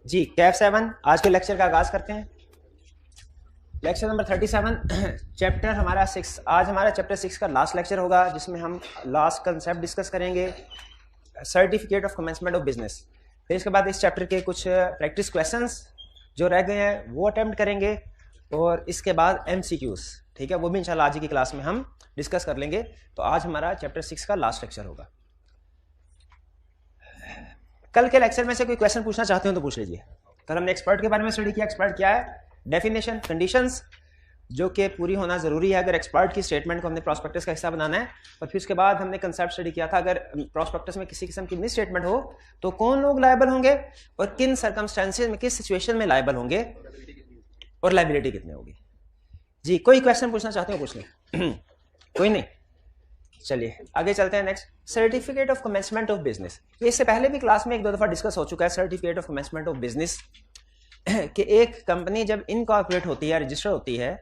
जी कैफ 7 आज के लेक्चर का आगाज करते हैं। लेक्चर नंबर 37 चैप्टर हमारा 6। आज हमारा चैप्टर 6 का लास्ट लेक्चर होगा जिसमें हम लास्ट कंसेप्ट डिस्कस करेंगे, certificate of commencement of business. फिर इसके बाद इस चैप्टर के कुछ प्रैक्टिस क्वेश्चंस जो रह गए हैं वो अटेम्प्ट करेंगे और इसके बाद MCQs, ठीक है, वो भी इंशाल्लाह आज की क्लास में हम डिस्कस कर लेंगे। तो आज हमारा चैप्टर 6 का लास्ट लेक्चर होगा। कल के लेक्चर में से कोई क्वेश्चन पूछना चाहते हो तो पूछ लीजिए। कल हमने एक्सपर्ट के बारे में स्टडी किया। एक्सपर्ट क्या है, डेफिनेशन, कंडीशंस जो कि पूरी होना जरूरी है अगर एक्सपर्ट की स्टेटमेंट को हमने प्रोस्पेक्टस का हिस्सा बनाना है। और फिर उसके बाद हमने कंसेप्ट स्टडी किया था, अगर प्रोस्पेक्टस में किसी किस्म की मिस स्टेटमेंट हो तो कौन लोग लायबल होंगे और किन सर्कमस्टेंसेज में, किस सिचुएशन में लायबल होंगे और लायबिलिटी कितनी होगी। जी कोई क्वेश्चन पूछना चाहते हो पूछ लें। कोई नहीं, चलिए आगे चलते हैं। Next, certificate of commencement of business. ये इससे पहले भी क्लास में एक दो दफा डिस्कस हो चुका है। Certificate of commencement of business कि एक कंपनी जब इनकॉर्पोरेट होती है, रजिस्टर होती है,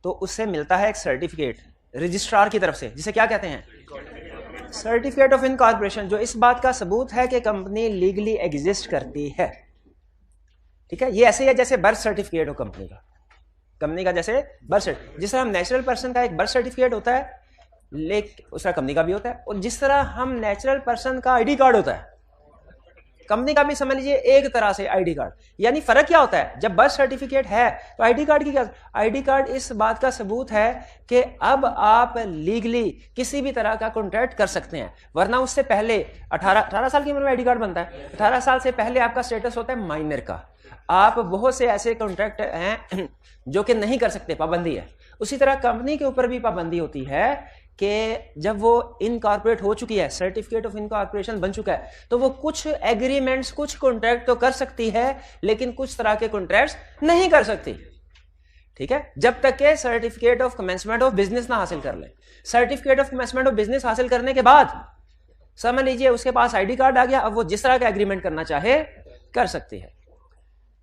तो उससे मिलता है एक सर्टिफिकेट रजिस्ट्रार की तरफ से, जिसे क्या कहते हैं, सर्टिफिकेट ऑफ इनकॉर्पोरेशन, जो इस बात का सबूत है कि कंपनी लीगली एग्जिस्ट करती है। ठीक है, ये ऐसे ही है जैसे बर्थ सर्टिफिकेट हो कंपनी का जैसे बर्थ सर्टिफिकेट। जिस तरह हम नेचुरल पर्सन का एक बर्थ सर्टिफिकेट होता है, लेकिन उस तरह कंपनी का भी होता है। और जिस तरह हम नेचुरल पर्सन का आईडी कार्ड होता है, कंपनी का भी समझ लीजिए एक तरह से आईडी कार्ड। यानी फर्क क्या होता है, जब बर्थ सर्टिफिकेट है तो आईडी कार्ड की क्या, आईडी कार्ड इस बात का सबूत है कि अब आप लीगली किसी भी तरह का कॉन्ट्रैक्ट कर सकते हैं। वरना उससे पहले 18 साल की उम्र में आईडी कार्ड बनता है। 18 साल से पहले आपका स्टेटस होता है माइनर का। आप बहुत से ऐसे कॉन्ट्रैक्ट हैं जो कि नहीं कर सकते, पाबंदी है। उसी तरह कंपनी के ऊपर भी पाबंदी होती है कि जब वो इनकॉर्पोरेट हो चुकी है, सर्टिफिकेट ऑफ इनकॉर्पोरेशन बन चुका है, तो वो कुछ एग्रीमेंट्स, कुछ कॉन्ट्रैक्ट तो कर सकती है, लेकिन कुछ तरह के कॉन्ट्रैक्ट्स नहीं कर सकती। ठीक है, जब तक के certificate of commencement of business ना हासिल कर ले। Certificate of commencement of business हासिल करने के बाद समझ लीजिए उसके पास आईडी कार्ड आ गया, अब वो जिस तरह का एग्रीमेंट करना चाहे कर सकती है।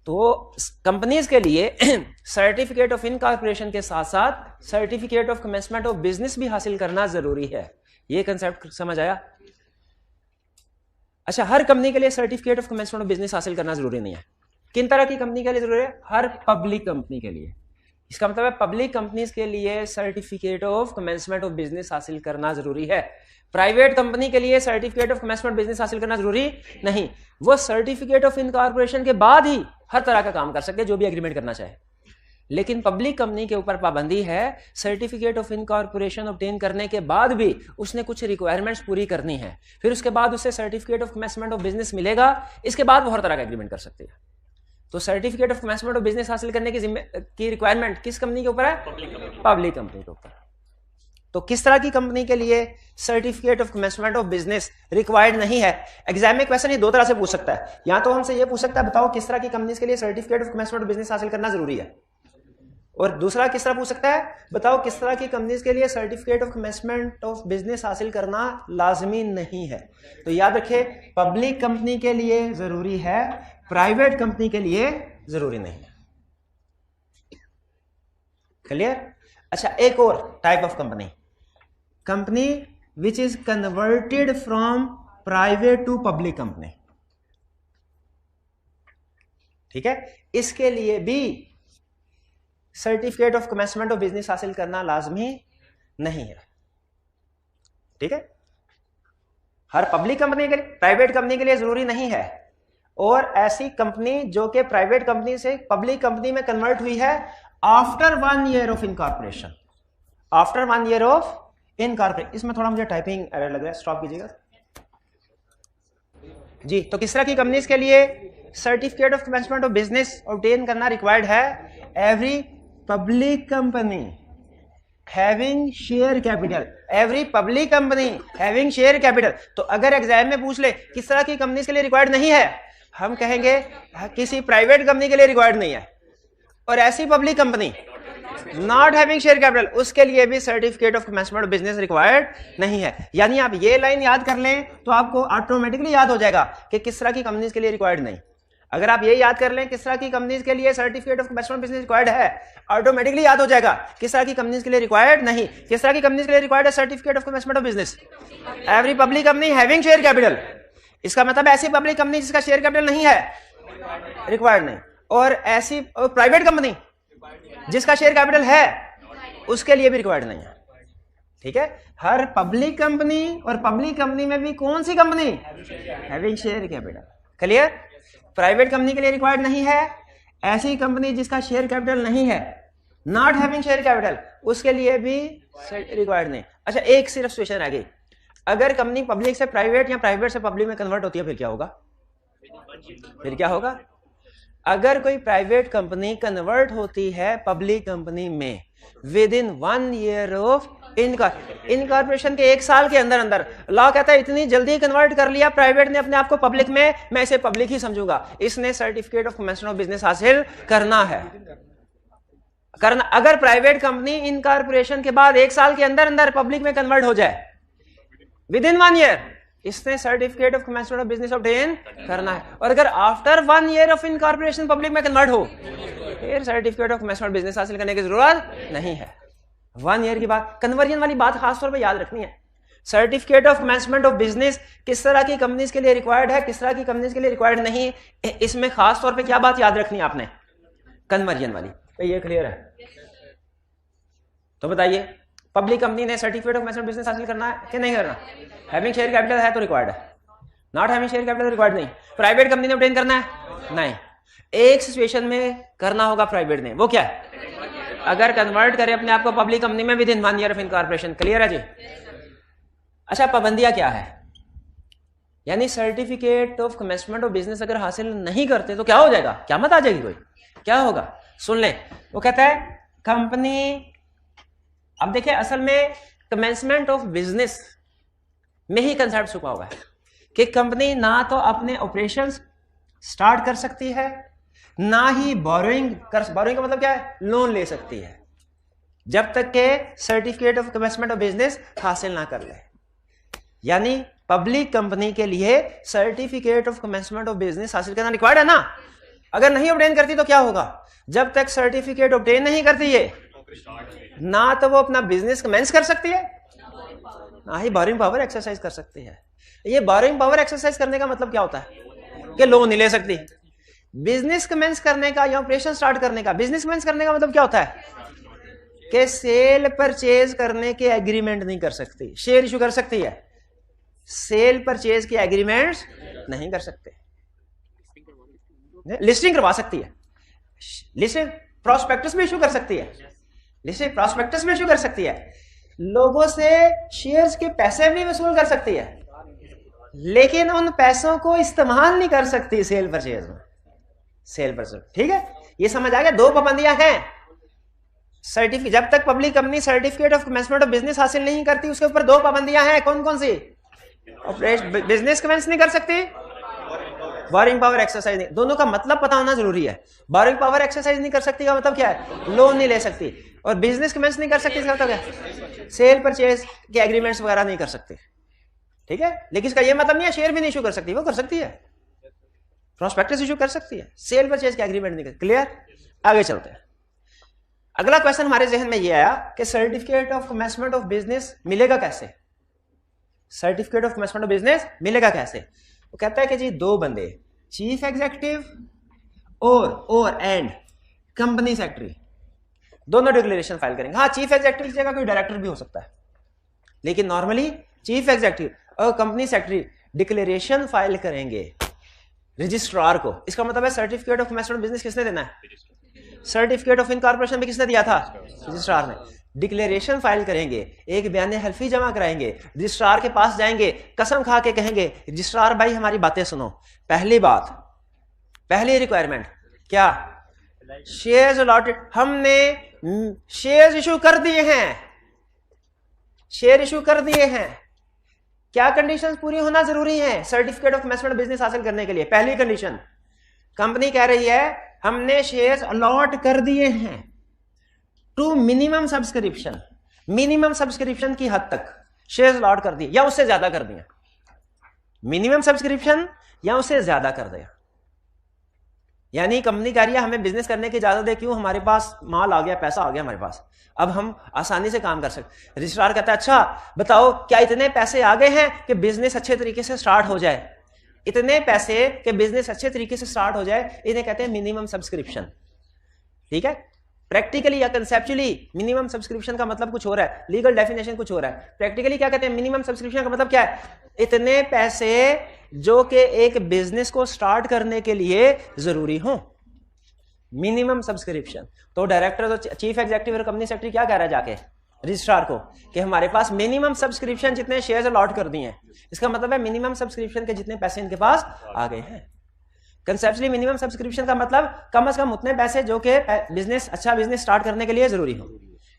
तो कंपनीज के लिए सर्टिफिकेट ऑफ इनकॉर्पोरेशन के साथ साथ certificate of commencement of business भी हासिल करना जरूरी है। ये कंसेप्ट समझ आया? अच्छा, हर कंपनी के लिए certificate of commencement of business हासिल करना जरूरी नहीं है। किन तरह की कंपनी के लिए जरूरी है? हर पब्लिक कंपनी के लिए। इसका मतलब है पब्लिक कंपनीज के लिए certificate of commencement of business हासिल करना जरूरी है। प्राइवेट कंपनी के लिए सर्टिफिकेट ऑफ कमेंसमेंट बिजनेस हासिल करना जरूरी नहीं। वो सर्टिफिकेट ऑफ इनकॉर्पोरेशन के बाद ही हर तरह का काम कर सकते हैं, जो भी एग्रीमेंट करना चाहे। लेकिन पब्लिक कंपनी के ऊपर पाबंदी है, सर्टिफिकेट ऑफ इनकॉर्पोरेशन ऑब्टेन करने के बाद भी उसने कुछ रिक्वायरमेंट्स पूरी करनी है। फिर उसके बाद उसे certificate of commencement of business मिलेगा, इसके बाद वो हर तरह का एग्रीमेंट कर सकती है। तो certificate of commencement of business हासिल करने की रिक्वायरमेंट किस कंपनी के ऊपर है? पब्लिक कंपनी के ऊपर। तो किस तरह की कंपनी के लिए certificate of commencement of business required नहीं है? एग्जाम में क्वेश्चन ये दो तरह से पूछ सकता है। या तो हमसे ये पूछ सकता है बताओ किस तरह की कंपनीज के लिए certificate of commencement of business हासिल करना जरूरी है, और दूसरा किस तरह पूछ सकता है, बताओ किस तरह की कंपनीज के लिए certificate of commencement of business हासिल करना लाजमी नहीं है। तो याद रखिए, पब्लिक कंपनी के लिए जरूरी है, प्राइवेट कंपनी के लिए जरूरी नहीं है। क्लियर? अच्छा, एक और type of company which is converted from private to public company. ठीक है, इसके लिए भी certificate of commencement of business हासिल करना लाजमी नहीं है। ठीक है, हर पब्लिक कंपनी के लिए, प्राइवेट कंपनी के लिए जरूरी नहीं है। और ऐसी कंपनी जो कि प्राइवेट कंपनी से पब्लिक कंपनी में कन्वर्ट हुई है after 1 year of incorporation, after 1 year of incorporation. इसमें थोड़ा मुझे टाइपिंग एरर लग रहा है, स्टॉप कीजिएगा जी। तो किस तरह की कंपनीज के लिए certificate of commencement of business obtain करना रिक्वायर्ड है? Every public company having share capital, every public company having share capital. तो अगर एग्जाम में पूछ ले किस तरह की कंपनीज के लिए रिक्वायर्ड नहीं है, हम कहेंगे किसी प्राइवेट कंपनी के लिए रिक्वायर्ड नहीं है। और ऐसी public company not having share capital, उसके लिए भी certificate of commencement of business required नहीं है। यानी आप ये लाइन याद कर लें तो आपको ऑटोमेटिकली याद हो जाएगा कि किस तरह की कंपनीज के लिए रिक्वायर्ड नहीं। अगर आप ये याद कर लें किस तरह की कंपनीज के लिए certificate of commencement of business required है, ऑटोमेटिकली याद हो जाएगा किस तरह की कंपनीज के लिए रिक्वायर्ड नहीं। किस तरह की कंपनीज के लिए रिक्वायर्ड है certificate of commencement of business? Every public company having share capital. इसका मतलब ऐसी पब्लिक कंपनी जिसका शेयर कैपिटल नहीं है, रिक्वायर्ड नहीं। और ऐसी प्राइवेट कंपनी जिसका शेयर कैपिटल है उसके लिए भी रिक्वायर्ड नहीं है। ठीक है, हर पब्लिक कंपनी, और पब्लिक कंपनी में भी कौन सी कंपनी, having share capital. Clear? Private company के लिए रिक्वायर्ड नहीं है, ऐसी कंपनी जिसका शेयर कैपिटल नहीं है, नॉट हैविंग शेयर कैपिटल, उसके लिए भी रिक्वायर्ड नहीं। अच्छा, एक सिर्फ सिचुएशन रह गई, अगर कंपनी पब्लिक से प्राइवेट या प्राइवेट से पब्लिक में कन्वर्ट होती है फिर क्या होगा? फिर क्या होगा? अगर कोई प्राइवेट कंपनी कन्वर्ट होती है पब्लिक कंपनी में with in 1 year of incorporation के 1 साल के अंदर अंदर, लॉ कहता है इतनी जल्दी कन्वर्ट कर लिया प्राइवेट ने अपने आप को पब्लिक में, मैं इसे पब्लिक ही समझूंगा, इसने certificate of commencement of business हासिल करना है। अगर प्राइवेट कंपनी इनकॉर्पोरेशन के बाद 1 साल के अंदर अंदर पब्लिक में कन्वर्ट हो जाए विद इन 1 ईयर, इसने certificate of commencement of business obtain करना है। और अगर after 1 year of incorporation public में कन्वर्ट हो, फिर certificate of commencement of business हासिल करने की जरूरत नहीं है। 1 ईयर की बात, कन्वर्जन वाली बात खासतौर पे याद रखनी है। Certificate of commencement of business किस तरह की कंपनीज के लिए रिक्वायर्ड है, किस तरह की कंपनीज के लिए रिक्वायर्ड नहीं, इसमें खासतौर पे क्या बात याद रखनी है आपने? कन्वर्जन वाली। तो ये क्लियर है? तो बताइए, पब्लिक कंपनी ने सर्टिफिकेट ऑफ कमेंसमेंट बिजनेस हासिल करना है कि नहीं करना? हैविंग शेयर कैपिटल है तो रिक्वायर्ड है, not having share capital required नहीं। प्राइवेट कंपनी ने ऑब्टेन करना है? नहीं। एक सिचुएशन में करना होगा प्राइवेट ने, वो क्या है? अगर कन्वर्ट करे अपने आप को पब्लिक कंपनी में with in 1 year of incorporation. Clear है जी? अच्छा, पाबंदियां क्या है? यानी certificate of commencement of business अगर हासिल नहीं करते तो क्या हो जाएगा? क़यामत आ जाएगी कोई? क्या होगा? सुन ले, वो कहता है कंपनी, अब देखिए असल में कमेंसमेंट ऑफ बिजनेस में ही कंसेप्ट छुपा हुआ है कि कंपनी ना तो अपने ऑपरेशंस स्टार्ट कर सकती है, ना ही बोरोइंग का मतलब क्या है? लोन ले सकती है, जब तक के certificate of commencement of business हासिल ना कर ले। यानी पब्लिक कंपनी के लिए certificate of commencement of business हासिल करना रिक्वायर्ड है ना। अगर नहीं ऑब्टेन करती तो क्या होगा? जब तक सर्टिफिकेट ऑब्टेन नहीं करती है, ना तो वो अपना बिजनेस कमेंस कर सकती है, ना ही बोरिंग पावर एक्सरसाइज कर सकती है। ये बोरिंग पावर एक्सरसाइज करने का मतलब क्या होता है? कि लोन नहीं ले सकती। बिजनेस कमेंस करने का या ऑपरेशन स्टार्ट करने का, बिजनेस कमेंस करने का मतलब क्या होता है? कि सेल परचेज करने के एग्रीमेंट नहीं कर सकती। शेयर इशू कर सकती है, सेल परचेज के एग्रीमेंट्स नहीं कर सकते। लिस्टिंग करवा सकती है, लिस्टिंग प्रॉस्पेक्टस भी इशू कर सकती है, लिस्टिंग प्रॉस्पेक्टस भी इशू कर सकती है, लोगों से शेयर्स के पैसे भी वसूल कर सकती है, लेकिन उन पैसों को इस्तेमाल नहीं कर सकती सेल परचेज में। सेल परचेज, ठीक है? ये समझ आ गया? 2 पाबंदियां हैं। सर्टिफिकेट, जब तक public company certificate of commencement of business हासिल नहीं करती, उसके ऊपर 2 पाबंदियां हैं। कौन कौन सी? बिजनेस कमेंस नहीं कर सकती, बोरिंग पावर एक्सरसाइज नहीं। दोनों का मतलब पता होना जरूरी है। बोरिंग पावर एक्सरसाइज नहीं कर सकती का मतलब क्या है? लोन नहीं ले सकती। और बिजनेस कमेंस नहीं कर सकती इसका मतलब क्या है? सेल परचेज के एग्रीमेंट्स वगैरह नहीं कर सकते। ठीक है? लेकिन इसका यह मतलब नहीं है शेयर भी नहीं इशू कर सकती, वो कर सकती है, प्रॉस्पेक्टस इशू कर सकती है, सेल परचेज के एग्रीमेंट नहीं कर। क्लियर? आगे चलते हैं। अगला क्वेश्चन हमारे जहन में यह आया कि certificate of commencement of business मिलेगा कैसे? Certificate of commencement of business मिलेगा कैसे? वो कहता है कि जी 2 बंदे, चीफ एग्जीक्यूटिव और एंड कंपनी सेक्रेटरी, दोनों डिक्लेरेशन फाइल करेंगे। हाँ, चीफ एग्जीक्यूटिव की जगह कोई डायरेक्टर भी हो सकता है, लेकिन नॉर्मली चीफ एग्जीक्यूटिव और कंपनी सेक्रेटरी डिक्लेरेशन फाइल करेंगे रजिस्ट्रार को। इसका मतलब है certificate of commencement of business किसने देना है? सर्टिफिकेट ऑफ इनकॉर्पोरेशन भी किसने दिया था? रजिस्ट्रार ने। डिक्लेरेशन फाइल करेंगे, एक बयान हल्फी जमा कराएंगे, रजिस्ट्रार के पास जाएंगे, कसम खा के कहेंगे रजिस्ट्रार भाई हमारी बातें सुनो। पहली बात, पहली रिक्वायरमेंट क्या? शेयर्स अलॉटेड, हमने शेयर्स इशू कर दिए हैं, शेयर इशू कर दिए हैं। क्या कंडीशंस पूरी होना जरूरी है certificate of commencement of business हासिल करने के लिए? पहली कंडीशन, कंपनी कह रही है हमने शेयर्स अलॉट कर दिए हैं to minimum subscription, minimum subscription की हद तक शेयर्स अलॉट कर दिए या उससे ज्यादा कर दिया, मिनिमम सब्सक्रिप्शन या उससे ज्यादा कर दिया। यानी कंपनी कह रही है हमें बिजनेस करने की इजाजत दे, क्यों? हमारे पास माल आ गया, पैसा आ गया हमारे पास, अब हम आसानी से काम कर सकते। रजिस्ट्रार कहता है अच्छा बताओ क्या इतने पैसे आ गए हैं कि बिजनेस अच्छे तरीके से स्टार्ट हो जाए? इतने पैसे के बिजनेस अच्छे तरीके से स्टार्ट हो जाए, इन्हें कहते हैं मिनिमम सब्सक्रिप्शन। ठीक है, प्रैक्टिकली या कंसेप्चुअली मिनिमम सब्सक्रिप्शन का मतलब कुछ हो रहा है, लीगल डेफिनेशन कुछ हो रहा है। प्रैक्टिकली क्या कहते हैं, मिनिमम सब्सक्रिप्शन का मतलब क्या है, इतने पैसे जो कि एक बिजनेस को स्टार्ट करने के लिए जरूरी हो, मिनिमम सब्सक्रिप्शन। तो डायरेक्टर, तो चीफ एग्जीक्यूटिव और कंपनी सेक्रेटरी क्या कह रहा है जाके रजिस्ट्रार को कि हमारे पास मिनिमम सब्सक्रिप्शन जितने शेयर्स अलॉट कर दिए हैं, इसका मतलब है मिनिमम सब्सक्रिप्शन के जितने पैसे इनके पास आ गए हैं। कंसेप्चुअली मिनिमम सब्सक्रिप्शन का मतलब कम से कम उतने पैसे जो कि बिजनेस, अच्छा बिजनेस स्टार्ट करने के लिए जरूरी हो।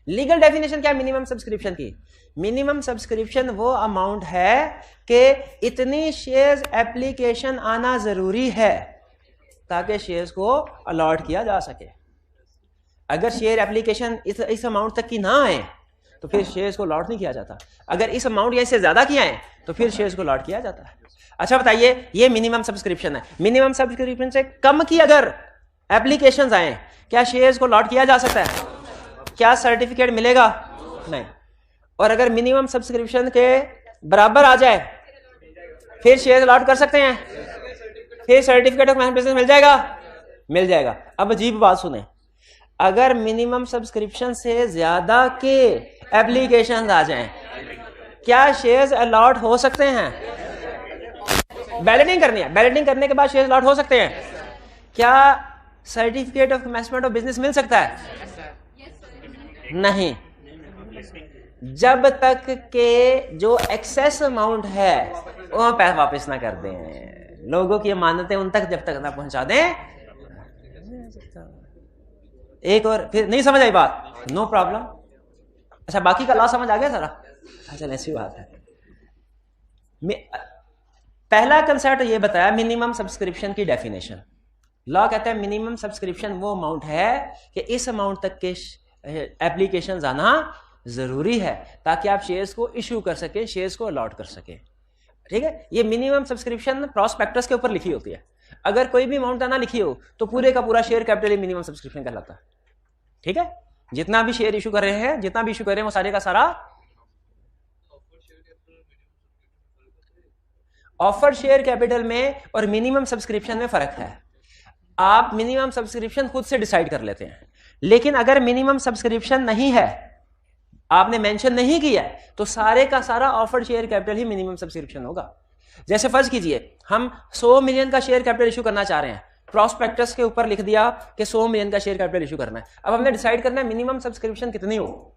लीगल डेफिनेशन क्या है मिनिमम सब्सक्रिप्शन की, मिनिमम सब्सक्रिप्शन वो अमाउंट है कि इतनी शेयर्स एप्लीकेशन आना जरूरी है ताकि शेयर्स को अलॉट किया जा सके। अगर शेयर एप्लीकेशन इस अमाउंट तक की ना आए तो फिर शेयर्स को अलॉट नहीं किया जाता, अगर इस अमाउंट या इससे ज्यादा की आए तो फिर शेयर्स को अलॉट किया जाता है। अच्छा बताइए, ये मिनिमम सब्सक्रिप्शन है, मिनिमम सब्सक्रिप्शन से कम की अगर एप्लीकेशंस आए, क्या शेयर्स को अलॉट किया जा सकता है? क्या सर्टिफिकेट मिलेगा? नहीं। और अगर मिनिमम सब्सक्रिप्शन के बराबर आ जाए फिर शेयर अलॉट कर सकते हैं, फिर सर्टिफिकेट ऑफ बिजनेस मिल जाएगा, मिल जाएगा। अब अजीब बात सुने, अगर मिनिमम सब्सक्रिप्शन से ज्यादा के एप्लीकेशन आ जाएं, क्या शेयर्स अलॉट हो सकते हैं? बैलेटिंग करनी है, बैलेटिंग करने के बाद शेयर्स अलॉट हो सकते हैं। क्या certificate of commencement of business मिल सकता है? नहीं, जब तक के जो एक्सेस अमाउंट है वो पैसा वापस ना कर दें, लोगों की मान्यताएं उन तक जब तक ना पहुंचा दें। एक और फिर नहीं समझ आई बात, नो प्रॉब्लम। अच्छा, बाकी का लॉ समझ आ गया सारा? अच्छा, ऐसी बात है। पहला कंसेप्ट ये बताया मिनिमम सब्सक्रिप्शन की डेफिनेशन। लॉ कहता है मिनिमम सब्सक्रिप्शन वो अमाउंट है कि इस अमाउंट तक के एप्लीकेशन आना जरूरी है ताकि आप शेयर्स को इश्यू कर सके, शेयर्स को अलॉट कर सके। ठीक है, ये मिनिमम सब्सक्रिप्शन प्रॉस्पेक्टस के ऊपर लिखी होती है। अगर कोई भी अमाउंट ना लिखी हो तो पूरे का पूरा शेयर कैपिटल मिनिमम सब्सक्रिप्शन कहलाता है। ठीक है, जितना भी शेयर इशू कर रहे हैं, जितना भी इशू कर रहे हैं वो सारे का सारा ऑफर्ड शेयर कैपिटल में और मिनिमम सब्सक्रिप्शन में फर्क है। आप मिनिमम सब्सक्रिप्शन खुद से डिसाइड कर लेते हैं, लेकिन अगर मिनिमम सब्सक्रिप्शन नहीं है, आपने मेंशन नहीं किया है, तो सारे का सारा ऑफर्ड शेयर कैपिटल ही मिनिमम सब्सक्रिप्शन होगा। जैसे फर्ज कीजिए हम 100 मिलियन का शेयर कैपिटल इशू करना चाह रहे हैं, प्रॉस्पेक्टस के ऊपर लिख दिया कि 100 मिलियन का शेयर कैपिटल इशू करना है। अब हमने डिसाइड करना है मिनिमम सब्सक्रिप्शन कितनी हो,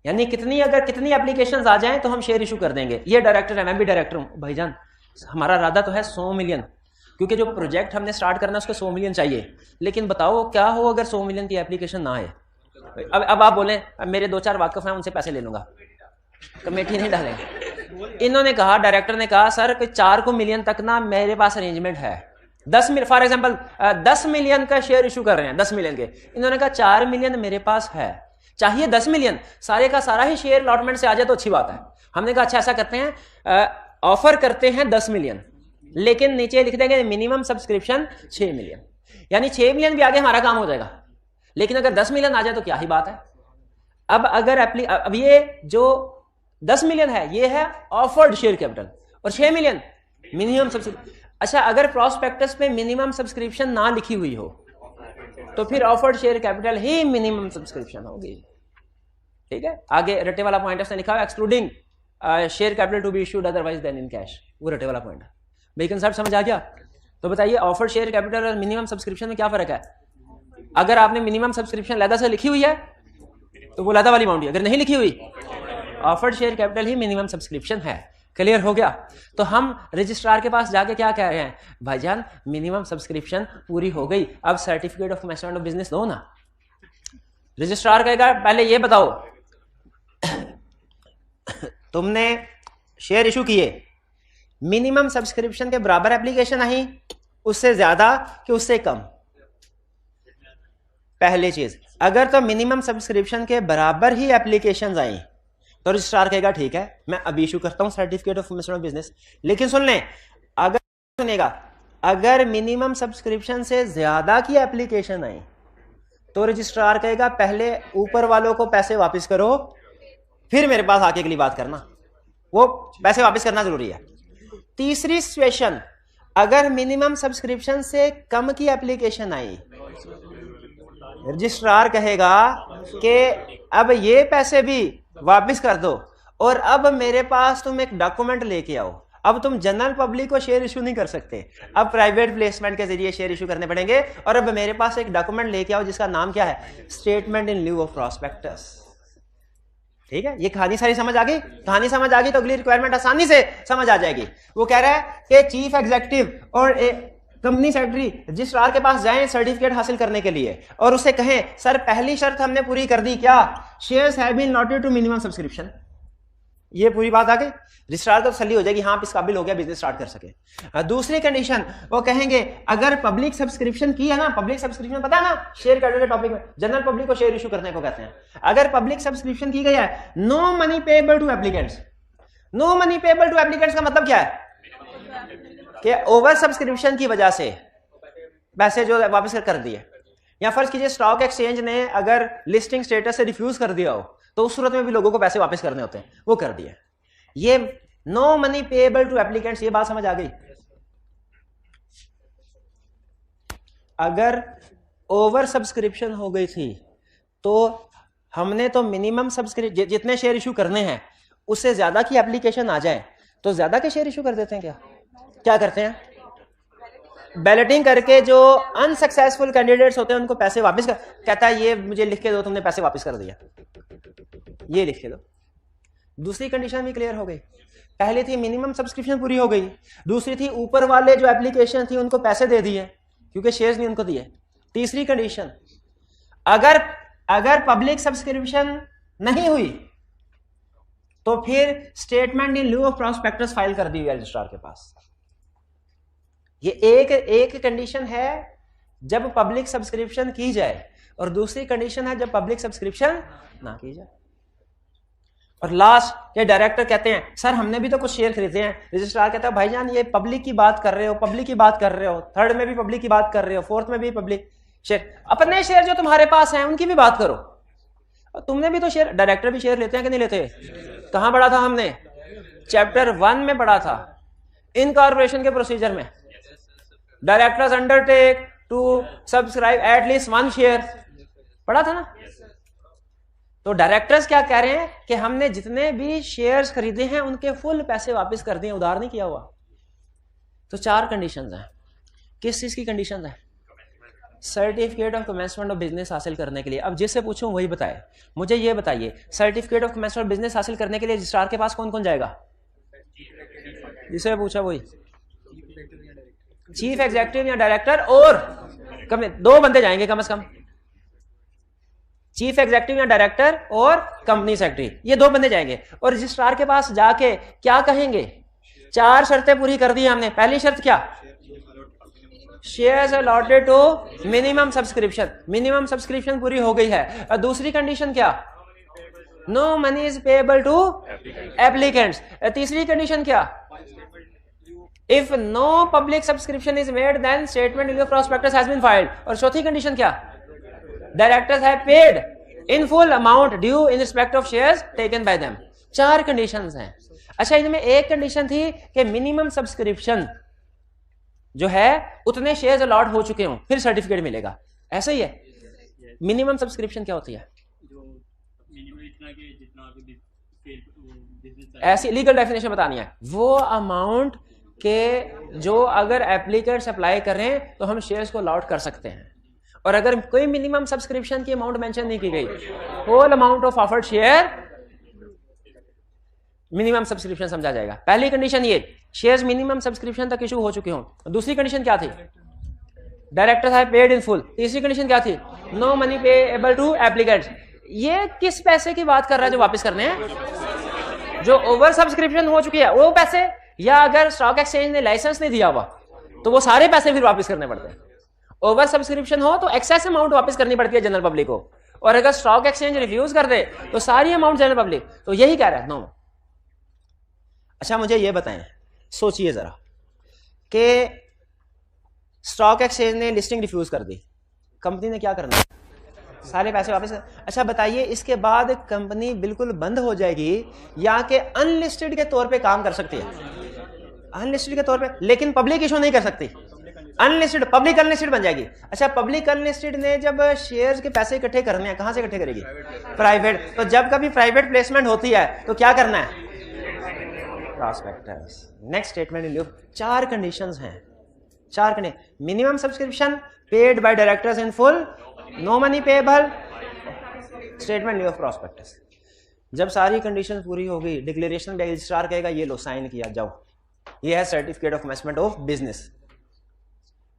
यानी कितनी, अगर कितनी एप्लीकेशंस आ जाएं तो हम शेयर इशू कर देंगे। ये डायरेक्टर है, मैं भी डायरेक्टर हूं भाईजान, हमारा इरादा तो है 100 मिलियन, क्योंकि जो प्रोजेक्ट हमने स्टार्ट करना है उसको 100 मिलियन चाहिए। लेकिन बताओ क्या हो अगर 100 मिलियन की एप्लीकेशन ना आए? अब आप बोलें अब मेरे 2-4 वाकफ हैं, उनसे पैसे ले लूंगा, कमेटी नहीं डालेंगे। इन्होंने कहा, डायरेक्टर ने कहा सर 4 मिलियन तक ना मेरे पास अरेंजमेंट है, 10 मिलियन फॉर एग्जांपल 10 मिलियन का शेयर इशू कर रहे हैं, 10 मिलियन के। इन्होंने कहा 4 मिलियन मेरे पास है, चाहिए 10 मिलियन, सारे का सारा ही शेयर अलॉटमेंट से आ जाए तो अच्छी बात है। हमने कहा अच्छा ऐसा करते हैं, ऑफर करते हैं 10 मिलियन, लेकिन नीचे लिख देंगे मिनिमम सब्सक्रिप्शन 6 मिलियन, यानी 6 मिलियन भी आगे हमारा काम हो जाएगा। लेकिन अगर 10 मिलियन आ जाए तो क्या ही बात है। अब अगर अब ये जो 10 मिलियन है ये है ऑफर्ड शेयर कैपिटल और 6 मिलियन मिनिमम सब्सक्रिप्शन। अच्छा, अगर प्रॉस्पेक्टस में मिनिमम सब्सक्रिप्शन ना लिखी हुई हो तो फिर ऑफर्ड शेयर कैपिटल ही मिनिमम सब्सक्रिप्शन होगी। ठीक है, आगे रटे वाला पॉइंट उसने लिखा है excluding share capital to be issued otherwise than in cash, वो रटे वाला पॉइंट है। भाई कंसेप्ट समझ आ गया? तो बताइए ऑफर्ड शेयर कैपिटल और मिनिमम सब्सक्रिप्शन में क्या फर्क है? अगर आपने मिनिमम सब्सक्रिप्शन लैदा से लिखी हुई है तो वो लैदा वाली अमाउंट है, अगर नहीं लिखी हुई ऑफर्ड शेयर कैपिटल ही मिनिमम सब्सक्रिप्शन है। क्लियर हो गया? तो हम रजिस्ट्रार के पास जाके क्या कह रहे हैं, भाईजान मिनिमम सब्सक्रिप्शन पूरी हो गई, अब certificate of commencement of business दो ना। रजिस्ट्रार कहेगा पहले ये बताओ तुमने शेयर इशू किए, मिनिमम सब्सक्रिप्शन के बराबर एप्लीकेशन आई, उससे ज्यादा कि उससे कम? पहली चीज, अगर तो मिनिमम सब्सक्रिप्शन के बराबर ही एप्लीकेशंस आई तो रजिस्ट्रार कहेगा ठीक है मैं अभी इशू करता हूं certificate of commencement of business. लेकिन सुन लें, अगर सुनेगा अगर मिनिमम सब्सक्रिप्शन से ज्यादा की एप्लीकेशन आई तो रजिस्ट्रार कहेगा पहले ऊपर वालों को पैसे वापस करो फिर मेरे पास आके अगली बात करना, वो पैसे वापस करना जरूरी है। तीसरी सिचुएशन, अगर मिनिमम सब्सक्रिप्शन से कम की एप्लीकेशन आई, रजिस्ट्रार कहेगा कि अब ये पैसे भी वापस कर दो और अब मेरे पास तुम एक डॉक्यूमेंट लेके आओ। अब तुम जनरल पब्लिक को शेयर इशू नहीं कर सकते, अब प्राइवेट प्लेसमेंट के जरिए शेयर इशू करने पड़ेंगे। और अब मेरे पास एक डॉक्यूमेंट लेके आओ जिसका नाम क्या है, statement in lieu of prospectus. ठीक है, ये कहानी सारी समझ आ गई। कहानी समझ आ गई तो अगली रिक्वायरमेंट आसानी से समझ आ जाएगी। वो कह रहा है कि चीफ एग्जीक्यूटिव और कंपनी सेक्रेटरी रजिस्ट्रार के पास जाएं सर्टिफिकेट हासिल करने के लिए और उसे कहें सर पहली शर्त हमने पूरी कर दी, क्या, shares have been allotted to minimum subscription. ये पूरी बात आ गई, रजिस्ट्रार को तसल्ली हो जाएगी, हाँ इस काबिल हो गया बिजनेस स्टार्ट कर सके। दूसरी कंडीशन वो कहेंगे अगर पब्लिक सब्सक्रिप्शन की है ना, पब्लिक सब्सक्रिप्शन पता है ना शेयर कैपिटल के टॉपिक में, जनरल पब्लिक को शेयर इशू करने को कहते हैं। अगर पब्लिक सब्सक्रिप्शन की गई है, no money payable to applicants. No money payable to applicants का मतलब क्या है कि ओवर सब्सक्रिप्शन की वजह से पैसे जो वापस कर दिए, या फर्ज कीजिए स्टॉक एक्सचेंज ने अगर लिस्टिंग स्टेटस से रिफ्यूज कर दिया हो तो उस सूरत में भी लोगों को पैसे वापस करने होते हैं, वो कर दिए। ये no money payable to applicants, ये बात समझ आ गई। अगर ओवर सब्सक्रिप्शन हो गई थी तो हमने तो मिनिमम सब्सक्रिप्शन जितने शेयर इशू करने हैं उससे ज्यादा की एप्लीकेशन आ जाए तो ज्यादा के शेयर इशू कर देते हैं। क्या करते हैं, बैलेटिंग करके जो अनसक्सेसफुल कैंडिडेट्स होते हैं उनको पैसे वापस कर, कहता है ये मुझे लिख के दो तुमने पैसे वापस कर दिया, ये लिख के दो। दूसरी कंडीशन भी क्लियर हो गई। पहली थी मिनिमम सब्सक्रिप्शन पूरी हो गई, दूसरी थी ऊपर वाले जो एप्लीकेशन थी उनको पैसे दे दिए क्योंकि शेयर्स नहीं उनको दिए। तीसरी कंडीशन, अगर पब्लिक सब्सक्रिप्शन नहीं हुई तो फिर statement in lieu of prospectus file कर दी हुई रजिस्ट्रार के पास। ये एक कंडीशन है जब पब्लिक सब्सक्रिप्शन की जाए और दूसरी कंडीशन है जब पब्लिक सब्सक्रिप्शन ना की जाए। और लास्ट के डायरेक्टर कहते हैं सर हमने भी तो कुछ शेयर खरीदे हैं। रजिस्ट्रार कहता है भाईजान ये पब्लिक की बात कर रहे हो, पब्लिक की बात कर रहे हो, थर्ड में भी पब्लिक की बात कर रहे हो, फोर्थ में भी पब्लिक शेयर, अपने शेयर जो तुम्हारे पास हैं उनकी भी बात करो। और तुमने भी तो शेयर, डायरेक्टर भी शेयर लेते हैं कि नहीं लेते? कहां पढ़ा था हमने? चैप्टर 1 में पढ़ा था, इनकॉर्पोरेशन के प्रोसीजर में। Directors undertake to subscribe at least 1 share, पढ़ा था ना। तो डायरेक्टर्स क्या कह रहे हैं कि हमने जितने भी शेयर्स खरीदे हैं उनके फुल पैसे वापस कर दिए, उधार नहीं किया हुआ। तो 4 कंडीशंस हैं। किस चीज की कंडीशंस हैं? Certificate of commencement of business हासिल करने के लिए। अब जिससे पूछूं वही बताए। मुझे ये बताइए certificate of commencement of business हासिल करने के लिए रजिस्ट्रार के पास कौन कौन जाएगा? जिसे पूछा वही, चीफ एग्जीक्यूटिव या डायरेक्टर, और कम 2 बंदे जाएंगे कम से कम, चीफ एग्जीक्यूटिव या डायरेक्टर और कंपनी सेक्रेटरी, ये 2 बंदे जाएंगे। और रजिस्ट्रार के पास जाके क्या कहेंगे? 4 शर्तें पूरी कर दी हमने। पहली शर्त क्या? Shares allotted to minimum subscription, minimum subscription पूरी हो गई है। और दूसरी कंडीशन क्या? No money is payable to applicants. तीसरी कंडीशन क्या? If no public subscription is made then statement in the prospectus has been filed. और चौथी कंडीशन क्या? Directors have paid in full amount due in respect of shares taken by them. 4 conditions हैं। अच्छा, इनमें एक condition थी कि minimum subscription जो है उतने शेयर्स अलॉट हो चुके हों फिर सर्टिफिकेट मिलेगा, ऐसा ही है। मिनिमम सब्सक्रिप्शन क्या होती है? ऐसी लीगल डेफिनेशन बतानी है। वो अमाउंट के जो अगर एप्लीकेंट्स अप्लाई करें तो हम शेयर्स को अलॉट कर सकते हैं। और अगर कोई मिनिमम सब्सक्रिप्शन की अमाउंट मेंशन नहीं की गई, whole amount of offered share minimum subscription समझा जाएगा। पहली कंडीशन ये, शेयर्स मिनिमम सब्सक्रिप्शन तक इशू हो चुके हों। दूसरी कंडीशन क्या थी? Directors have paid in full. तीसरी कंडीशन क्या थी? No money payable to applicants. ये किस पैसे की बात कर रहा है जो वापस करने हैं? जो ओवर सब्सक्रिप्शन हो चुकी है वो पैसे, या अगर स्टॉक एक्सचेंज ने लाइसेंस नहीं दिया हुआ तो वो सारे पैसे फिर वापस करने पड़ते हैं। ओवर सब्सक्रिप्शन हो तो एक्सेस अमाउंट वापस करनी पड़ती है जनरल पब्लिक को, और अगर स्टॉक एक्सचेंज रिफ्यूज कर दे तो सारी अमाउंट जनरल पब्लिक। तो यही कह रहा है नो। अच्छा, मुझे ये बताएं, सोचिए जरा कि स्टॉक एक्सचेंज ने लिस्टिंग रिफ्यूज कर दी, कंपनी ने क्या करना है? सारे पैसे वापस। अच्छा बताइए, इसके बाद कंपनी बिल्कुल बंद हो जाएगी या कि अनलिस्टेड के तौर पे काम कर सकती है? अनलिस्टेड के तौर पे, लेकिन पब्लिक इशू नहीं कर सकती, अनलिस्टेड, पब्लिक अनलिस्टेड बन जाएगी। अच्छा, पब्लिक अनलिस्टेड ने जब शेयर्स के पैसे इकट्ठे करने हैं, कहां से इकट्ठे करेगी? प्राइवेट। तो जब कभी प्राइवेट प्लेसमेंट होती है तो क्या करना है? Prospectus. Next statement in 4 conditions हैं, 4 condition. Minimum subscription paid by directors in full, no money payable, statement of prospectus. जब सारी कंडीशन पूरी हो गई, डिक्लेरेशन बाय रजिस्ट्रार कहेगा ये लो साइन किया जाओ, ये है certificate of commencement of business.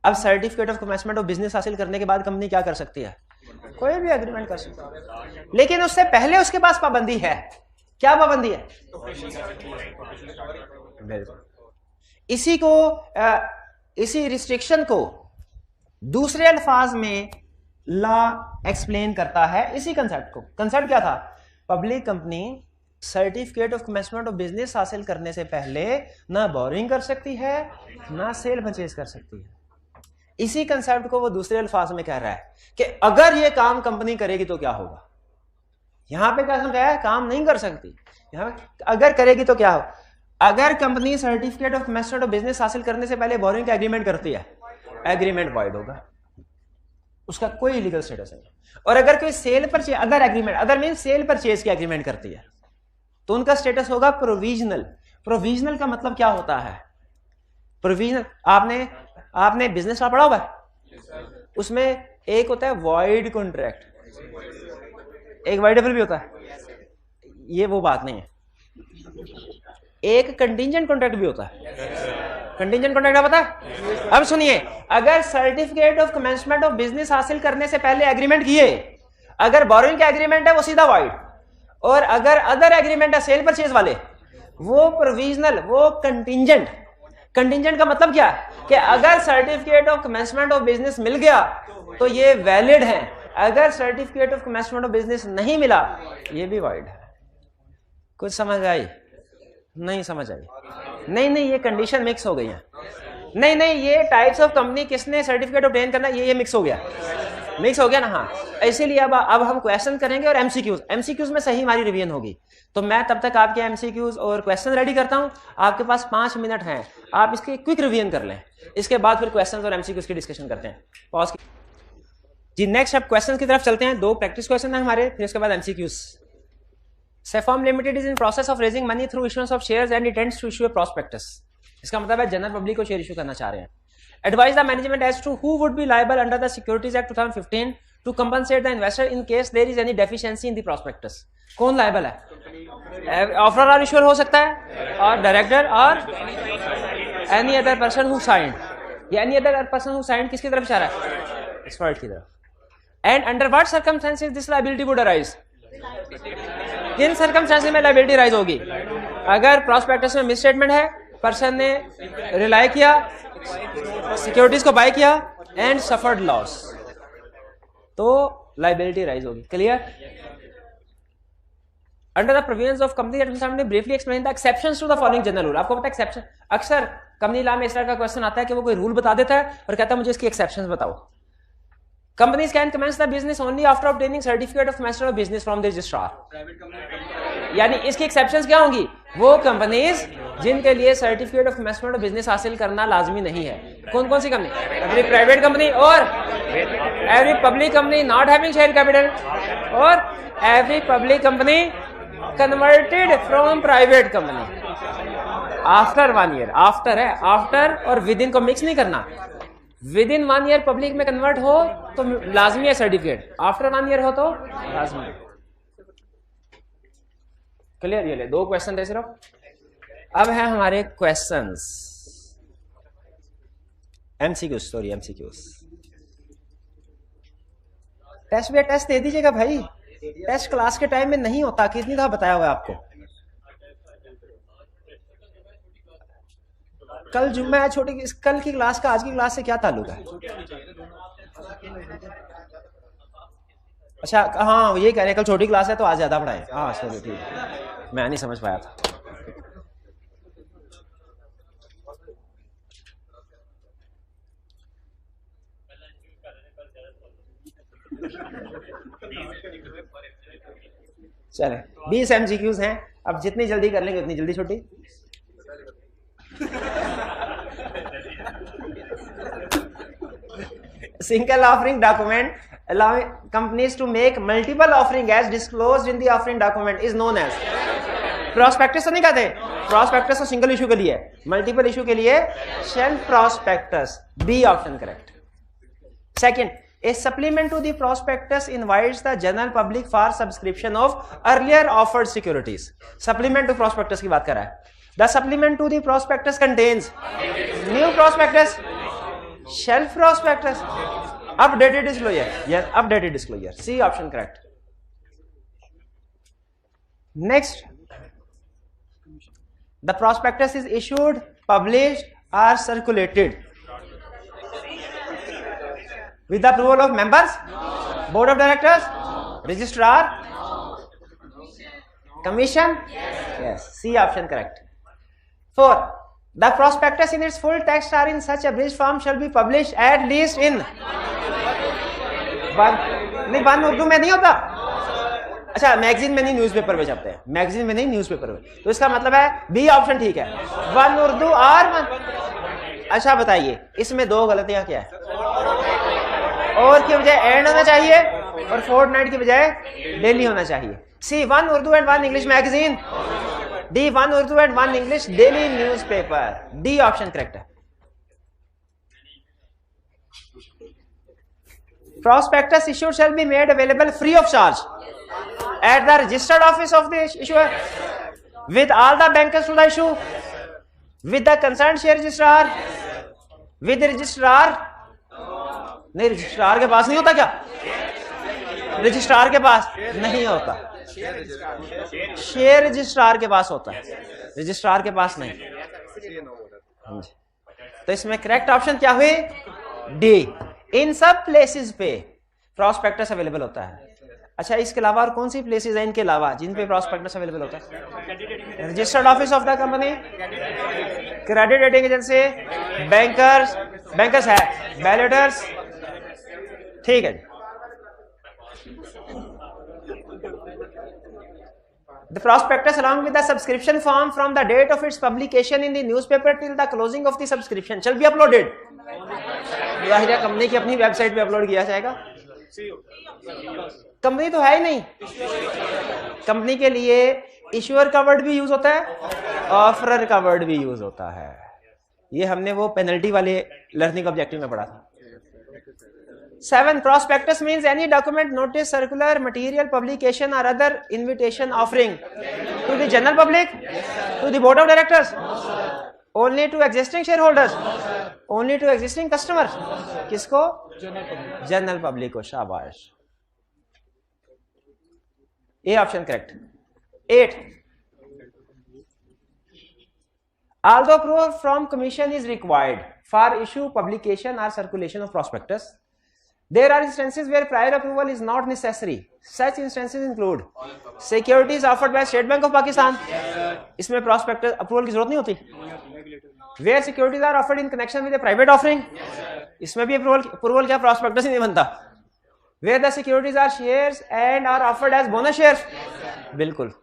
अब certificate of commencement of business हासिल करने के बाद कंपनी क्या कर सकती है? कोई भी एग्रीमेंट कर सकती है, लेकिन उससे पहले उसके पास पाबंदी है। क्या पाबंदी है? इसी रिस्ट्रिक्शन को दूसरे अल्फाज में लॉ एक्सप्लेन करता है, इसी कंसेप्ट को। कंसेप्ट क्या था? Public company certificate of commencement of business हासिल करने से पहले ना बोरिंग कर सकती है, ना सेल परचेज कर सकती है। इसी कंसेप्ट को वो दूसरे अल्फाज में कह रहा है कि अगर ये काम कंपनी करेगी तो क्या होगा। यहां पे क्या समझाया है? काम नहीं कर सकती, यहां अगर करेगी तो क्या हो। अगर company certificate of commencement of business हासिल करने से पहले बोरिंग का एग्रीमेंट करती है, एग्रीमेंट वॉइड होगा, उसका कोई लीगल स्टेटस नहीं। और अगर कोई cell purchase, other agreement, other mean cell purchase की एग्रीमेंट करती है, तो उनका स्टेटस होगा प्रोविजनल। प्रोविजनल का मतलब क्या होता है? प्रोविजनल, आपने बिजनेस लॉ पढ़ा हुआ है, उसमें एक होता है वॉइड कॉन्ट्रैक्ट, एक वॉइडेबल भी होता है, ये वो बात नहीं है। एक कंटिंजेंट कॉन्ट्रैक्ट भी होता है। कंटिंजेंट कॉन्ट्रैक्ट पता है? अब सुनिए, अगर certificate of commencement of business हासिल करने से पहले एग्रीमेंट किए, अगर बोरोइंग का एग्रीमेंट है वो सीधा वॉइड, और अगर अदर एग्रीमेंट है सेल परचेज वाले, वो प्रोविजनल, वो कंटिंजेंट। कंटिंजेंट का मतलब क्या है? कि अगर certificate of commencement of business मिल गया तो ये वैलिड है, अगर certificate of commencement of business नहीं मिला ये भी वॉइड है। कुछ समझ आई? नहीं समझ आई? नहीं, ये कंडीशन मिक्स हो गई है। नहीं, ये टाइप्स ऑफ कंपनी किसने सर्टिफिकेट ऑब्टेन करना, ये मिक्स हो गया, मिक्स हो गया ना। हाँ, इसीलिए अब हम क्वेश्चन करेंगे और एमसीक्यूज में सही हमारी रिवीजन होगी। तो मैं तब तक आपके एमसीक्यूज और क्वेश्चन रेडी करता हूं। आपके पास 5 मिनट हैं, आप इसकी क्विक रिवीजन कर लें, इसके बाद फिर क्वेश्चन और एमसीक्यूज की डिस्कशन करते हैं। पॉज जी। नेक्स्ट अब क्वेश्चन की तरफ चलते हैं। 2 प्रैक्टिस क्वेश्चन है हमारे, फिर उसके बाद एमसीक्यूज। सेफॉर्म limited is in process of raising money through issuance of shares and intends to issue a prospectus. इसका मतलब है जनरल पब्लिक को शेयर इशू करना चाह रहे हैं। Advise the management as to who would be liable under the Securities Act 2015 to compensate the investor in case there is any deficiency in the prospectus. कौन liable है? Offerer और issuer हो सकता है, और डायरेक्टर, और any other person who signed. या any other person who signed किसकी तरफ इशारा है? एक्सपर्ट की तरफ। And under what circumstances this liability would arise? किन सर्कमस्टेंसेस में लायबिलिटी राइज होगी? अगर प्रॉस्पेक्टस में मिसस्टेटमेंट है, पर्सन ने रिलाई किया, सिक्योरिटीज को बाय किया एंड सफर्ड लॉस, तो लायबिलिटी राइज होगी। Clear? Under the provisions of company act हमने briefly explain the exceptions to the following general rule. आपको पता है एक्सेप्शन, अक्सर कंपनी लॉ में इस तरह का क्वेश्चन आता है कि वो कोई रूल बता देता है और कहता है मुझे इसकी एक्सेप्शंस बताओ। Companies can commence the business only after obtaining certificate of commencement of business from the registrar. यानी इसकी एक्सेप्शंस क्या होंगी? वो कंपनीज जिनके लिए certificate of commencement of business हासिल करना लाजमी नहीं है। कौन कौन सी कंपनी? एवरी प्राइवेट कंपनी, और every public company not having share capital, और every public company converted from private company after 1 year. After है, आफ्टर और विद इन को मिक्स नहीं करना। विद इन 1 ईयर पब्लिक में कन्वर्ट हो तो लाजमी है सर्टिफिकेट, आफ्टर 1 ईयर हो तो लाजमी है। क्लियर? ये ले 2 क्वेश्चन थे सिर्फ। अब है हमारे questions, MCQs. Sorry, MCQs. Test भी टेस्ट दे दीजिएगा भाई, टेस्ट क्लास के टाइम में नहीं होता, कितनी दफा बताया हुआ है आपको। कल जुम्मा है, छोटी कल की क्लास का आज की क्लास से क्या ताल्लुक है? अच्छा हाँ, ये कह रहे हैं कल छोटी क्लास है तो आज ज्यादा पढ़ाए। हाँ सॉरी, ठीक है, मैं नहीं समझ पाया था। चले 20 एमसीक्यूज हैं, अब जितनी जल्दी कर लेंगे उतनी जल्दी छुट्टी। single offering document allowing companies to make multiple offering as disclosed in the offering document is known as prospectus. तो नहीं कहते, prospectus तो सिंगल इशू के लिए है, मल्टीपल इशू के लिए shelf prospectus. B option correct. Second, a supplement to the prospectus invites the general public for subscription of earlier offered securities. Supplement to prospectus की बात कर रहा है. The supplement to the prospectus contains new prospectus, shelf prospectus, updated disclosure. Yes, updated disclosure. C option correct. Next, the prospectus is issued, published, or circulated with the approval of members, board of directors, registrar, commission. Yes, C option correct. 4. The prospectus in its full text or in such abridged form shall be published at least in one Urdu में नहीं होता. अच्छा, magazine में नहीं, newspaper में छपते हैं. Magazine में नहीं, न्यूज़पेपर में. तो इसका मतलब है बी ऑप्शन ठीक है, वन उर्दू और वन. अच्छा बताइए, इसमें दो गलतियां क्या है? और की बजाय एंड होना चाहिए और फोर्टनाइट की बजाय डेली होना चाहिए. C one Urdu and one English magazine. D one Urdu and one English daily newspaper. D option correct है. Prospectus issued shall be made available free of charge at the registered office of the issuer with all the bankers to the issue, with the concerned share registrar, with the registrar. नहीं, registrar के पास नहीं होता क्या? Registrar के पास नहीं होता, share registrar के पास होता है, रजिस्ट्रार के पास नहीं. तो इसमें करेक्ट ऑप्शन क्या हुई? डी. इन सब प्लेसेस पे प्रॉस्पेक्टस अवेलेबल होता है. अच्छा, इसके अलावा और कौन सी प्लेसेस हैं इनके अलावा जिन पे प्रॉस्पेक्टस अवेलेबल होता है? Registered office of the company, credit rating agency, bankers है, बैलेटर्स. ठीक है. The prospectus along with the subscription form from the date of its publication in the newspaper till the closing of the subscription shall be uploaded. जाहिर है company की अपनी website पे upload किया जाएगा. कंपनी तो है ही नहीं. कंपनी के लिए इश्यूअर का वर्ड भी यूज होता है, ऑफरर का वर्ड भी यूज होता है. ये हमने वो पेनल्टी वाले लर्निंग ऑब्जेक्टिव में पढ़ा था. 7. Prospectus means any document, notice, circular, material, publication or other invitation offering to the general public, to the board of directors, only to existing shareholders, only to existing customers. किसको? General public को. शाबाश. A option correct. 8. Although proof from commission is required for issue, publication or circulation of prospectus, there are instances where prior approval is not necessary. Such instances include securities offered by State Bank of Pakistan. इसमें prospectus approval की जरूरत नहीं होती. Where securities are offered in connection with a private offering, इसमें भी approval क्या prospectus ही नहीं बनता. Where the securities are shares and are offered as bonus shares, बिल्कुल,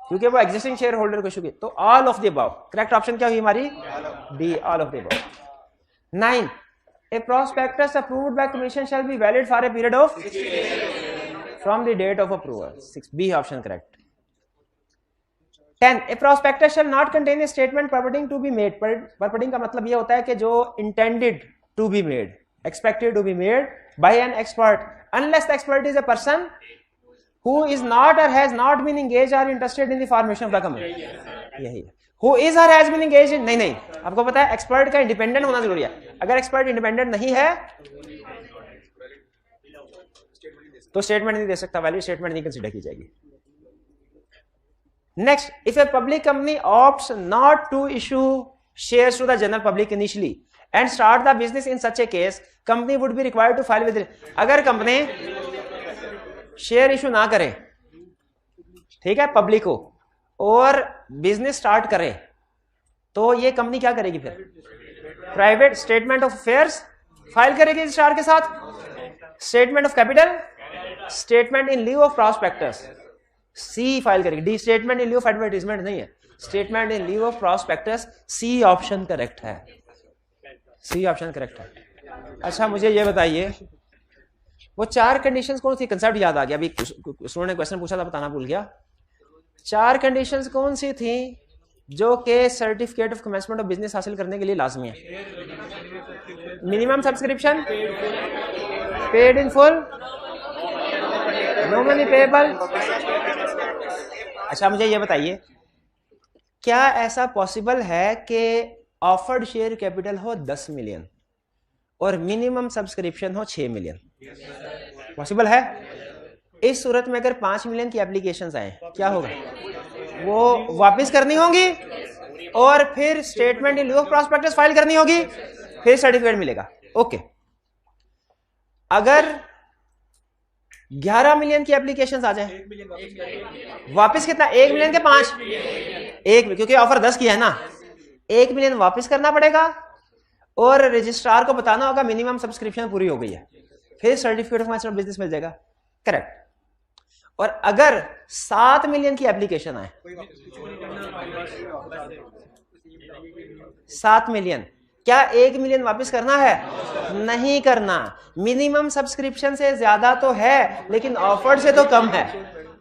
क्योंकि वो existing shareholder को इशू की. तो all of the above. Correct option क्या हुई हमारी? D, all of the above. 9. A prospectus approved by commission shall be valid for a period of from the date of approval. 6. B option correct. 10. A prospectus shall not contain a statement purporting to be made. Purporting का मतलब ये होता है कि जो intended to be made, expected to be made by an expert, unless the expert is a person who is not or has not been engaged or interested in the formation of the company. यही है. Who is or has been engaged in, नहीं, आपको पता है expert का independent होना जरूरी है. अगर एक्सपर्ट इंडिपेंडेंट नहीं है तो स्टेटमेंट नहीं दे सकता, वैलिड स्टेटमेंट नहीं कंसीडर की जाएगी. Next, if a public company opts not to issue shares to the general public initially and start the business in such a case, company would be required to file with. अगर company share issue ना करे, ठीक है, public को, और business start करे, तो ये कंपनी क्या करेगी? फिर private statement of affairs file करेगी रजिस्ट्रार के साथ, statement of capital, statement in lieu of prospectus. C file करेगी. D statement in lieu of advertisement नहीं है, statement in lieu of prospectus. C option correct है. सी ऑप्शन करेक्ट है. अच्छा मुझे ये बताइए वो 4 कंडीशंस कौन सी, कंसेप्ट याद आ गया अभी, स्टूडेंट ने क्वेश्चन पूछा था बताना भूल गया। 4 कंडीशंस कौन सी थी जो कि certificate of commencement of business हासिल करने के लिए लाजमी है? Minimum subscription, paid in full, no money payable. अच्छा मुझे ये बताइए क्या ऐसा पॉसिबल है कि ऑफर्ड शेयर कैपिटल हो 10 मिलियन और मिनिमम सब्सक्रिप्शन हो 6 मिलियन? पॉसिबल है? इस सूरत में अगर 5 मिलियन की एप्लीकेशंस आए क्या होगा? वो वापस करनी होंगी और फिर statement in लिeu of prospectus file करनी होगी, फिर सर्टिफिकेट मिलेगा। ओके, अगर 11 मिलियन की एप्लीकेशंस आ जाए वापस कितना? 1 मिलियन के 5, 1 क्योंकि ऑफर 10 की है ना, 1 मिलियन वापस करना पड़ेगा और रजिस्ट्रार को बताना होगा मिनिमम सब्सक्रिप्शन पूरी हो गई है, फिर certificate of commencement of business मिल जाएगा। करेक्ट। और अगर 7 मिलियन की एप्लीकेशन आए, 7 मिलियन, क्या 1 मिलियन वापस करना है? नहीं करना। मिनिमम सब्सक्रिप्शन से ज्यादा तो है लेकिन ऑफर से तो कम है,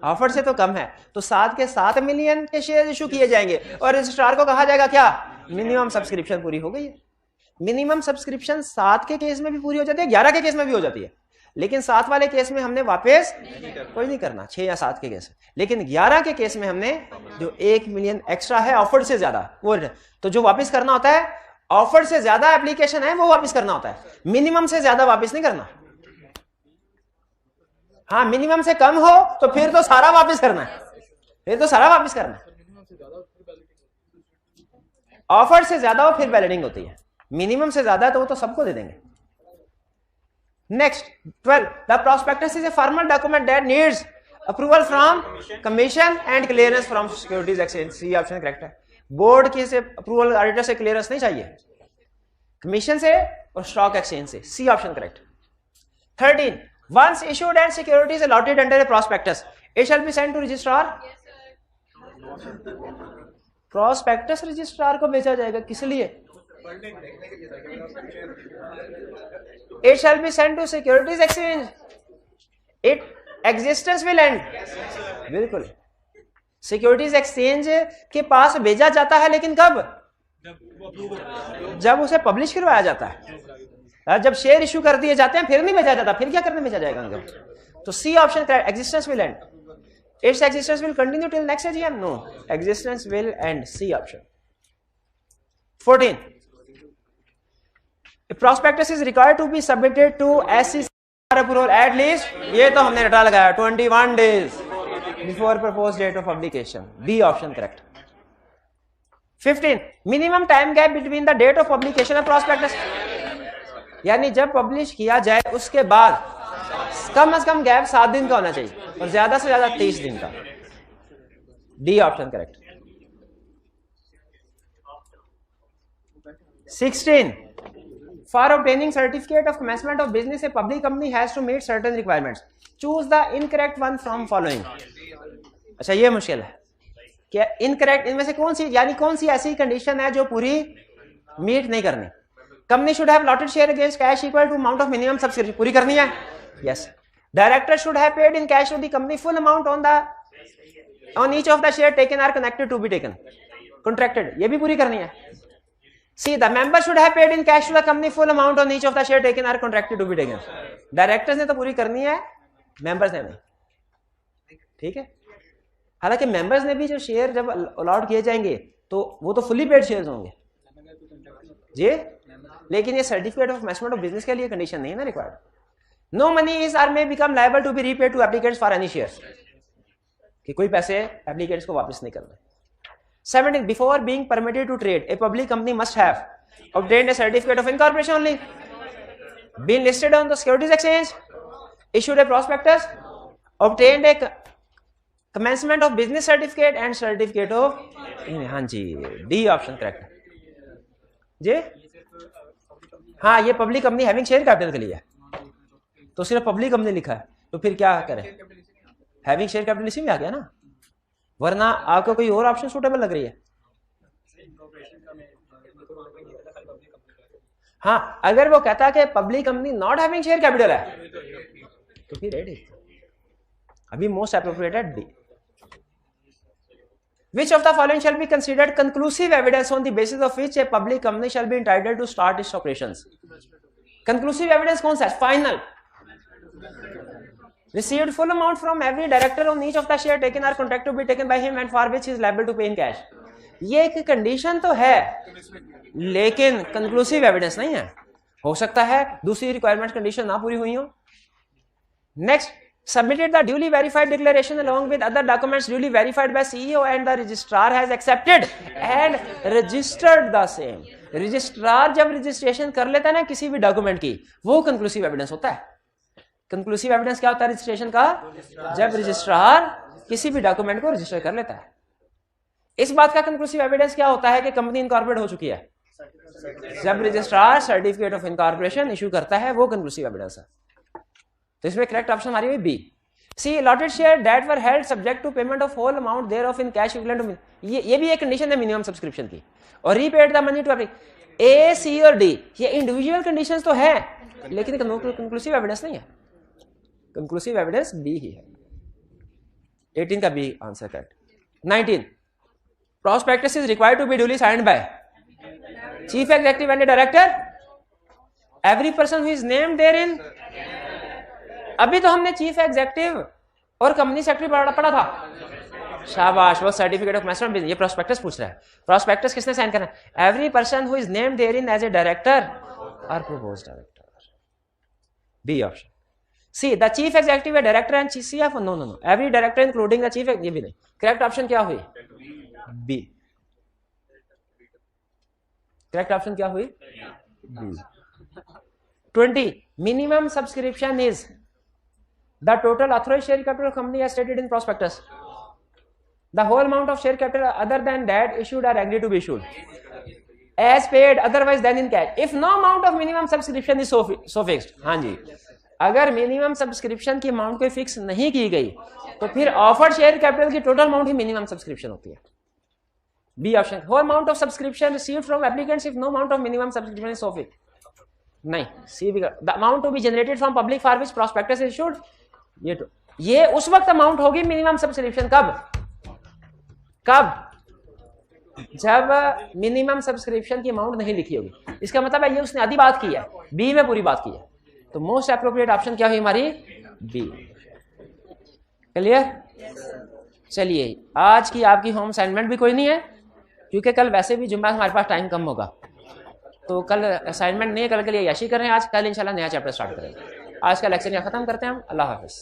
ऑफर से तो कम है, तो 7 के 7 मिलियन के शेयर इशू किए जाएंगे और रजिस्ट्रार को कहा जाएगा क्या? मिनिमम सब्सक्रिप्शन पूरी हो गई है। मिनिमम सब्सक्रिप्शन 7 के केस में भी पूरी हो जाती है, 11 के केस में भी हो जाती है, लेकिन 7 वाले केस में हमने वापस कोई नहीं करना, 6 या 7 के केस। लेकिन 11 के केस में हमने जो 1 मिलियन एक्स्ट्रा है ऑफर से ज्यादा वो, तो जो वापस करना होता है ऑफर से ज्यादा एप्लीकेशन है वो वापस करना होता है, मिनिमम से ज्यादा वापस नहीं करना। हाँ मिनिमम से कम हो तो फिर तो सारा वापस करना है, फिर तो सारा वापस करना है। ऑफर से ज्यादा हो फिर बैलेटिंग होती है, मिनिमम से ज्यादा तो वो तो सबको दे देंगे। Next 12, the prospectus is a formal document that needs approval from commission and clearance from securities exchange. C option correct है। बोर्ड की से अप्रूवल, ऑडिटर से क्लियरेंस नहीं चाहिए, कमीशन से और स्टॉक एक्सचेंज से। C option correct. 13, once issued and securities allotted under a prospectus, it shall be sent to registrar. prospectus registrar को भेजा जाएगा, किस लिए? It shall be sent to securities exchange. It existence will end. बिल्कुल, securities exchange के पास भेजा जाता है, लेकिन कब? जब उसे पब्लिश करवाया जाता है, जब शेयर इशू कर दिए जाते हैं फिर नहीं भेजा जाता, फिर क्या करने भेजा जाएगा उनको? तो C option correct, existence will end. It's existence will continue till next AGM, no, existence will end, C option. 14, prospectus is required to be submitted to SEC approval at least, ये तो हमने रटा लगाया, 21 days before proposed date of publication, B option correct। 15, minimum time gap between the date of publication of prospectus, यानी जब publish किया जाए उसके बाद कम से कम गैप 7 दिन का होना चाहिए और ज्यादा से ज्यादा 30 दिन का, D option correct. 16, for obtaining certificate of commencement of business a public company has to meet certain requirements, choose the incorrect one from following। अच्छा ये मुश्किल है, क्या इनकरेक्ट इनमें से कौन सी, यानी कौन सी ऐसी कंडीशन है जो पूरी मीट नहीं करनी? Company should have allotted share against cash equal to amount of minimum subsidy, पूरी करनी है, yes. Director should have paid in cash to the company full amount on each of the share taken or connected to be taken, contracted, ये भी पूरी करनी है। See, the member should have paid in cash to the company full amount on each of the share taken are contracted to be taken. Directors ने तो पूरी करनी है, members ने नहीं, ठीक है। हालांकि members ने भी जो शेयर जब अलॉट किए जाएंगे तो वो तो फुली पेड शेयर्स होंगे जी, लेकिन ये certificate of commencement of business के लिए कंडीशन नहीं है ना required. No money is or may become liable to be repaid to applicants for any shares, कि कोई पैसे एप्लीकेंट्स को वापस नहीं करना। 17, before being permitted to trade, a public company must have obtained a certificate of incorporation only, been listed on the securities exchange, issued a prospectus, obtained a commencement of business certificate and certificate of, हाँ जी, D option correct जी। हाँ ये public company having share capital के लिए है, तो सिर्फ public company लिखा है, तो फिर क्या करें? हैविंग शेयर कैपिटल इसी में आ गया ना, वरना आपको कोई और ऑप्शन सूटेबल लग रही है? हाँ, अगर वो कहता कि public company not having share capital है तो फिर ए। अभी मोस्ट एप्रोप्रिएट है D. Which of the following shall be considered conclusive evidence on the basis of which a public company shall be entitled to start its operations? Conclusive evidence कौन सा है? Final. Received full amount from every director on each of the share taken or contract to be taken by him and for which he is liable to pay in cash. ये एक condition तो है लेकिन conclusive evidence नहीं है। हो सकता है दूसरी रिक्वायरमेंट कंडीशन ना पूरी हुई हो। Next, submitted the duly verified declaration along with other documents duly verified by CEO and the registrar has accepted and registered the same. Registrar जब रजिस्ट्रेशन कर लेता है ना किसी भी डॉक्यूमेंट की, वो कंक्लूसिव एविडेंस होता है। कंक्लूसिव एविडेंस क्या होता है रजिस्ट्रेशन का? जब रजिस्ट्रार किसी भी डॉक्यूमेंट को रजिस्टर कर लेता है। इस बात का कंक्लूसिव एविडेंस क्या होता है कि कंपनी इनकॉर्पोरेट हो चुकी है? जब registrar certificate of incorporation issue करता है, वो कंक्लूसिव एविडेंस है। तो इसमें करेक्ट ऑप्शन हमारी हुई B. C allotted share that were held subject to payment of whole amount there of in cash equivalent to, ये भी एक कंडीशन है मिनिमम सब्सक्रिप्शन की। और repaid the money to every, A, C और D ये इंडिविजुअल कंडीशंस तो है लेकिन कंक्लूसिव एविडेंस नहीं है। कंक्लूसिव एविडेंस बी ही है। 18 का B answer correct. 19 prospectus is required to be duly signed by chief executive and a director, every person who is named therein। अभी तो हमने चीफ एग्जीक्यूटिव और कंपनी सेक्रेटरी पढ़ा था। शाबाश, वो सर्टिफिकेट ऑफ मैनेजमेंट, ये प्रोस्पेक्टस पूछ रहा है। प्रोस्पेक्टस किसने साइन करना है? Every person who is named therein as a director और proposed director. B option. C the chief executive, director and CFO, no no no, every director including the chief, ये भी नहीं। करेक्ट ऑप्शन क्या हुई? B. Correct option क्या हुई? B. 20 minimum subscription is the total authorized share capital of company as stated in prospectus, the whole amount of share capital other than that issued or agreed to be issued, as paid otherwise than in cash, if no amount of minimum subscription is so fixed। हाँ जी, अगर minimum subscription की amount कोई fix नहीं की गई तो फिर ऑफर्ड शेयर कैपिटल की टोटल अमाउंट ही मिनिमम सब्सक्रिप्शन होती है। B option. Whole amount of subscription received from applicants if no amount of minimum subscription is so fixed, नहीं। सी भी। The amount to be generated from public for which prospectus is issued, ये उस वक्त amount होगी minimum subscription. कब? जब minimum subscription की amount नहीं लिखी होगी। इसका मतलब है ये उसने आधी बात की है, बी में पूरी बात की है। तो मोस्ट एप्रोप्रिएट ऑप्शन क्या हुई हमारी? बी। क्लियर? चलिए, आज की आपकी होम असाइनमेंट भी कोई नहीं है क्योंकि कल वैसे भी जुम्मा हमारे पास टाइम कम होगा, तो कल असाइनमेंट नहीं है, कल के लिए याशी कर रहे हैं। आज कल इंशाल्लाह नया चैप्टर स्टार्ट करेंगे। आज का लेक्चर यहाँ खत्म करते हैं हम। अल्लाह हाफिज।